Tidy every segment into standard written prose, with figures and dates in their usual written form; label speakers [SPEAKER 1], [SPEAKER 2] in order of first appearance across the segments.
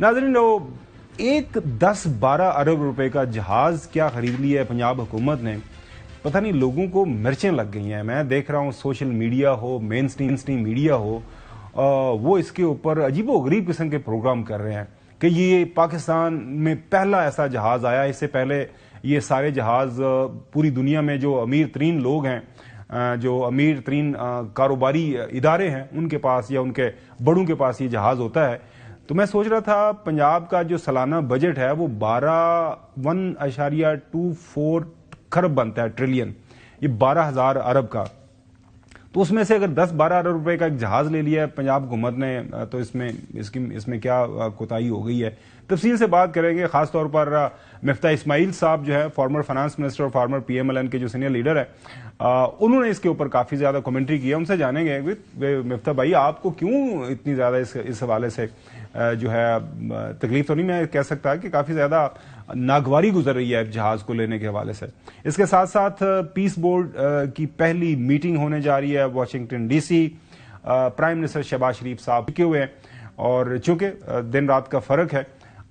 [SPEAKER 1] ناظرین، ایک 10-12 ارب روپے کا جہاز کیا خرید لیا ہے پنجاب حکومت نے، پتہ نہیں لوگوں کو مرچیں لگ گئی ہیں. میں دیکھ رہا ہوں سوشل میڈیا ہو، مین سٹریم میڈیا ہو، وہ اس کے اوپر عجیب و غریب قسم کے پروگرام کر رہے ہیں کہ یہ پاکستان میں پہلا ایسا جہاز آیا. اس سے پہلے یہ سارے جہاز پوری دنیا میں جو امیر ترین لوگ ہیں، جو امیر ترین کاروباری ادارے ہیں، ان کے پاس یا ان کے بڑوں کے پاس یہ جہاز ہوتا ہے. تو میں سوچ رہا تھا پنجاب کا جو سالانہ بجٹ ہے وہ 1.24 کھرب بنتا ہے، ٹریلین، یہ 12,000 ارب کا. تو اس میں سے اگر 10-12 ارب روپے کا ایک جہاز لے لیا ہے پنجاب حکومت نے تو اس میں کیا کوتاہی ہو گئی ہے. تفصیل سے بات کریں گے، خاص طور پر مفتاح اسماعیل صاحب جو ہے فارمر فائنانس منسٹر اور فارمر PMLN کے جو سینئر لیڈر ہیں، انہوں نے اس کے اوپر کافی زیادہ کمنٹری کی ہے. ان سے جانیں گے مفتاح بھائی آپ کو کیوں اتنی زیادہ اس حوالے سے جو ہے تکلیف تو نہیں میں کہہ سکتا کہ کافی زیادہ ناگواری گزر رہی ہے جہاز کو لینے کے حوالے سے. اس کے ساتھ ساتھ پیس بورڈ کی پہلی میٹنگ ہونے جا رہی ہے Washington DC. Prime minister Shahbaz Sharif صاحب رکے ہوئے ہیں اور چونکہ دن رات کا فرق ہے،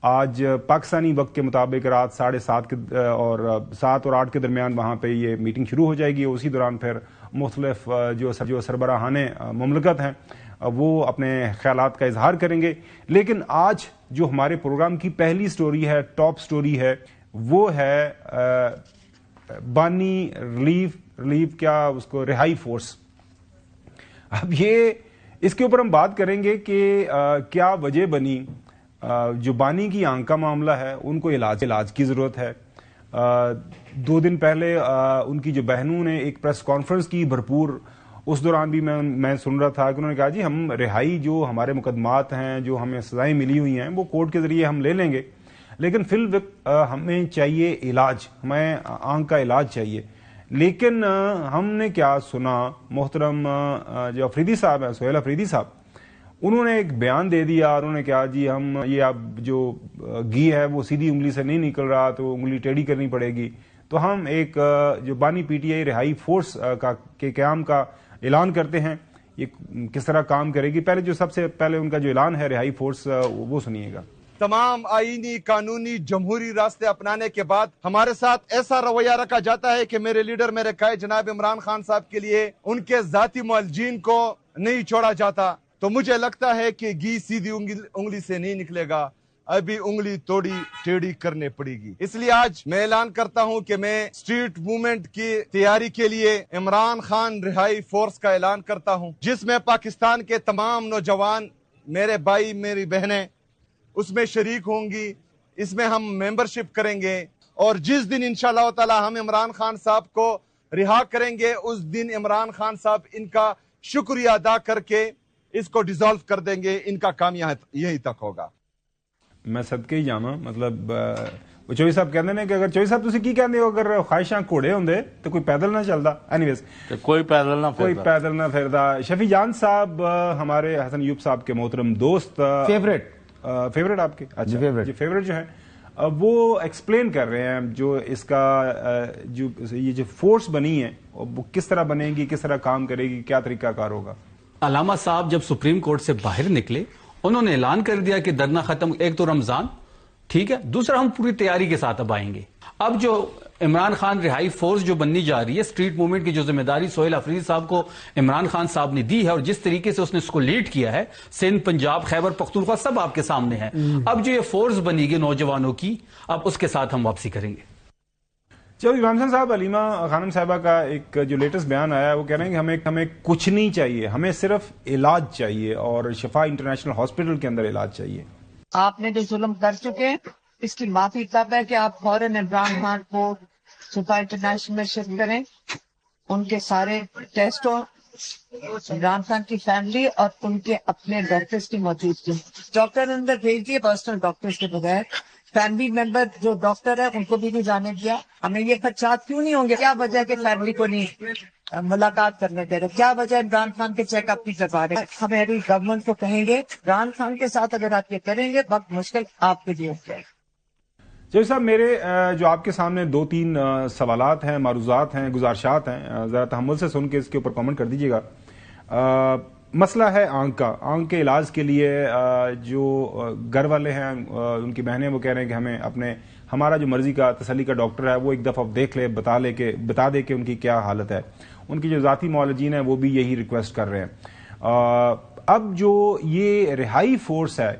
[SPEAKER 1] آج پاکستانی وقت کے مطابق رات 7:30 اور 7 اور 8 کے درمیان وہاں پہ یہ میٹنگ شروع ہو جائے گی. اسی دوران پھر مختلف جو سربراہان مملکت ہیں وہ اپنے خیالات کا اظہار کریں گے. لیکن آج جو ہمارے پروگرام کی پہلی سٹوری ہے، ٹاپ سٹوری ہے، وہ ہے بانی ریلیف کیا اس کو رہائی فورس. اب یہ اس کے اوپر ہم بات کریں گے کہ کیا وجہ بنی. جو بانی کی آنکھ کا معاملہ ہے ان کو علاج کی ضرورت ہے. 2 دن پہلے ان کی جو بہنوں نے ایک پریس کانفرنس کی بھرپور، اس دوران بھی میں سن رہا تھا کہ انہوں نے کہا جی ہم رہائی جو ہمارے مقدمات ہیں، جو ہمیں سزائیں ملی ہوئی ہیں، وہ کورٹ کے ذریعے ہم لے لیں گے، لیکن فی الوقت ہمیں چاہیے علاج، ہمیں آنکھ کا علاج چاہیے. لیکن ہم نے کیا سنا، محترم جو افریدی صاحب ہیں، سہیل افریدی صاحب، انہوں نے ایک بیان دے دیا اور انہوں نے کہا جی ہم یہ اب جو گھی ہے وہ سیدھی انگلی سے نہیں نکل رہا تو انگلی ٹیڑھی کرنی پڑے گی، تو ہم ایک جو بانی PTI رہائی فورس کے قیام کا اعلان کرتے ہیں. یہ کس طرح کام کرے گی، پہلے سب سے پہلے ان کا جو اعلان ہے رہائی فورس وہ سنیے گا.
[SPEAKER 2] تمام آئینی قانونی جمہوری راستے اپنانے کے بعد ہمارے ساتھ ایسا رویہ رکھا جاتا ہے کہ میرے لیڈر میرے قائد جناب عمران خان صاحب کے لیے ان کے ذاتی معالجین کو نہیں چھوڑا جاتا. تو مجھے لگتا ہے کہ گھی سیدھی انگلی سے نہیں نکلے گا، ابھی انگلی توڑی ٹیڑھی کرنے پڑے گی. اس لیے آج میں اعلان کرتا ہوں کہ میں اسٹریٹ موومنٹ کی تیاری کے لیے عمران خان رہائی فورس کا اعلان کرتا ہوں، جس میں پاکستان کے تمام نوجوان، میرے بھائی میری بہنیں اس میں شریک ہوں گی. اس میں ہم ممبرشپ کریں گے اور جس دن انشاءاللہ تعالی ہم عمران خان صاحب کو رہا کریں گے، اس دن عمران خان صاحب ان کا شکریہ ادا کر کے اس کو ڈیزالو کر دیں گے. ان کا کام یہیں تک ہوگا.
[SPEAKER 1] میں صدقے ہی جاواں، مطلب وہ چوہی صاحب کہتے ہیں کہ اگر چوہی صاحب تسی کی کہندے ہو اگر خواہشاں گھوڑے ہوندے تو کوئی پیدل نہ چلدا. اینی ویز
[SPEAKER 3] کوئی پیدل نہ
[SPEAKER 1] پھردا. شفیع جان صاحب ہمارے حسن ایوب صاحب کے محترم دوست، فیوریٹ آپ کے، اچھا جی فیوریٹ جو ہیں، وہ ایکسپلین کر رہے ہیں جو اس کا یہ جو فورس بنی ہے وہ کس طرح بنے گی، کس طرح کام کرے گی، کیا طریقہ کار ہوگا.
[SPEAKER 4] علامہ صاحب جب سپریم کورٹ سے باہر نکلے انہوں نے اعلان کر دیا کہ دھرنا ختم، ایک تو رمضان، ٹھیک ہے، دوسرا ہم پوری تیاری کے ساتھ اب آئیں گے. اب جو عمران خان رہائی فورس جو بننی جا رہی ہے، اسٹریٹ موومنٹ کی جو ذمہ داری سہیل افریدی صاحب کو عمران خان صاحب نے دی ہے اور جس طریقے سے اس نے اس کو لیڈ کیا ہے، سندھ، پنجاب، خیبر پختونخوا سب آپ کے سامنے ہے. اب جو یہ فورس بنی گی نوجوانوں کی، اب اس کے ساتھ ہم واپسی کریں گے.
[SPEAKER 1] چلو عمران خان صاحب، علیمہ خانم صاحبہ کا ایک جو لیٹسٹ بیان آیا ہے وہ کہہ رہے ہیں کہ ہمیں کچھ نہیں چاہیے، ہمیں صرف علاج چاہیے اور شفا انٹرنیشنل ہاسپٹل کے اندر علاج چاہیے.
[SPEAKER 5] آپ نے جو ظلم کر چکے اس کی معافی طلب ہے کہ آپ فوراً عمران خان کو شفا انٹرنیشنل میں شفٹ کریں. ان کے سارے ٹیسٹوں، عمران خان کی فیملی اور ان کے اپنے ڈاکٹرز کی موجودگی، ڈاکٹر اندر بھیج دیے پرسنل ڈاکٹرز کے بغیر. فیملی ممبر جو ڈاکٹر ہے ان کو بھی نہیں جانے دیا. ہمیں یہ خدشات کیوں نہیں ہوں گے؟ کیا وجہ ہے کہ فیملی کو نہیں ملاقات کرنے دے رہے؟ کیا وجہ ہے عمران خان کے چیک اپ نہیں کروا رہے؟ ہماری گورنمنٹ کو کہیں گے عمران خان کے ساتھ اگر آپ یہ کریں گے وقت مشکل آپ کے لیے ہو جائے.
[SPEAKER 1] جی صاحب، میرے جو آپ کے سامنے 2-3 سوالات ہیں، معروضات ہیں، گزارشات ہیں، ذرا تحمل سے سن کے اس کے اوپر کامنٹ کر دیجیے گا. مسئلہ ہے آنکھ کا. آنکھ کے علاج کے لیے جو گھر والے ہیں ان کی بہنیں وہ کہہ رہے ہیں کہ ہمیں ہمارا جو مرضی کا تسلی کا ڈاکٹر ہے وہ ایک دفعہ دیکھ لے, بتا دے کہ ان کی کیا حالت ہے. ان کی جو ذاتی معالجین ہیں وہ بھی یہی ریکویسٹ کر رہے ہیں. اب جو یہ رہائی فورس ہے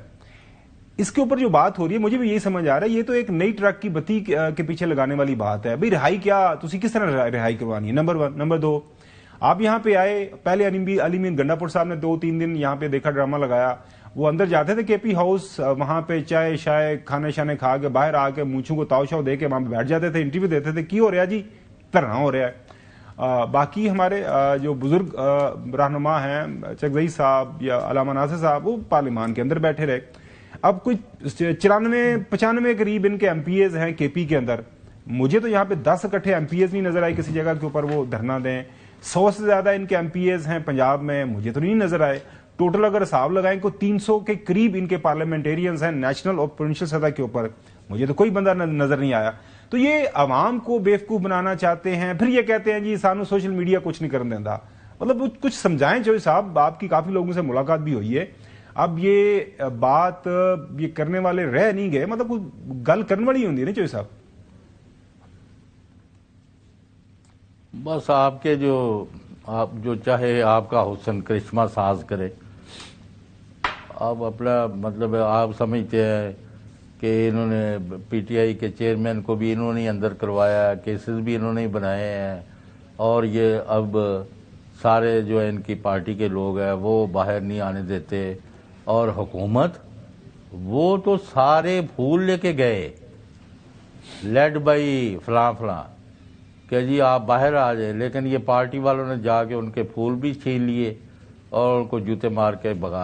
[SPEAKER 1] اس کے اوپر جو بات ہو رہی ہے مجھے بھی یہی سمجھ آ رہا ہے یہ تو ایک نئی ٹرک کی بتی کے پیچھے لگانے والی بات ہے. بھئی رہائی کیا, تسی کس طرح رہائی کروانی ہے؟ نمبر 1. نمبر 2, آپ یہاں پہ آئے, پہلے علی مین گنڈا پور صاحب نے 2-3 دن یہاں پہ دیکھا, ڈرامہ لگایا. وہ اندر جاتے تھے کے پی ہاؤس, وہاں پہ چائے شائے کھانے شانے کھا کے باہر آ کے مونچھوں کو تاؤ شاؤ دے کے وہاں پہ بیٹھ جاتے تھے, انٹرویو دیتے تھے. کی ہو رہا جی؟ دھرنا ہو رہا ہے. باقی ہمارے جو بزرگ رہنما ہیں چکزئی صاحب یا علامہ ناصر صاحب وہ پارلیمان کے اندر بیٹھے رہے. اب کچھ 94-95 قریب ان کے ایم پی ایز ہیں کے پی کے اندر. مجھے تو یہاں پہ 10 اکٹھے ایم پی ایز نہیں نظر آئے کسی جگہ کے اوپر وہ دھرنا دیں. 100 سے زیادہ ان کے ایم پی ایز ہیں پنجاب میں, مجھے تو نہیں نظر آئے. ٹوٹل اگر حساب لگائیں کو 300 کے قریب ان کے پارلیمنٹیرینز ہیں نیشنل اور پروونشل سطح کے اوپر, مجھے تو کوئی بندہ نظر نہیں آیا. تو یہ عوام کو بیوقوف بنانا چاہتے ہیں, پھر یہ کہتے ہیں جی سانو سوشل میڈیا کچھ نہیں کرنے دینا. مطلب کچھ سمجھائیں جو صاحب, آپ کی کافی لوگوں سے ملاقات بھی ہوئی ہے. اب یہ بات یہ کرنے والے رہ نہیں گئے, مطلب گل کرنے والی ہوندی ہے نا چوہی صاحب.
[SPEAKER 3] بس آپ جو چاہے آپ کا حسن کرشمہ ساز کرے. آپ اپنا مطلب آپ سمجھتے ہیں کہ انہوں نے پی ٹی آئی کے چیئرمین کو بھی انہوں نے اندر کروایا, کیسز بھی انہوں نے بنائے ہیں, اور یہ اب سارے جو ان کی پارٹی کے لوگ ہیں وہ باہر نہیں آنے دیتے. اور حکومت وہ تو سارے پھول لے کے گئے, لیڈ بائی فلاں کہ جی آپ باہر آ جائیں, لیکن یہ پارٹی والوں نے جا کے ان کے پھول بھی چھین لیے اور ان کو جوتے مار کے بگا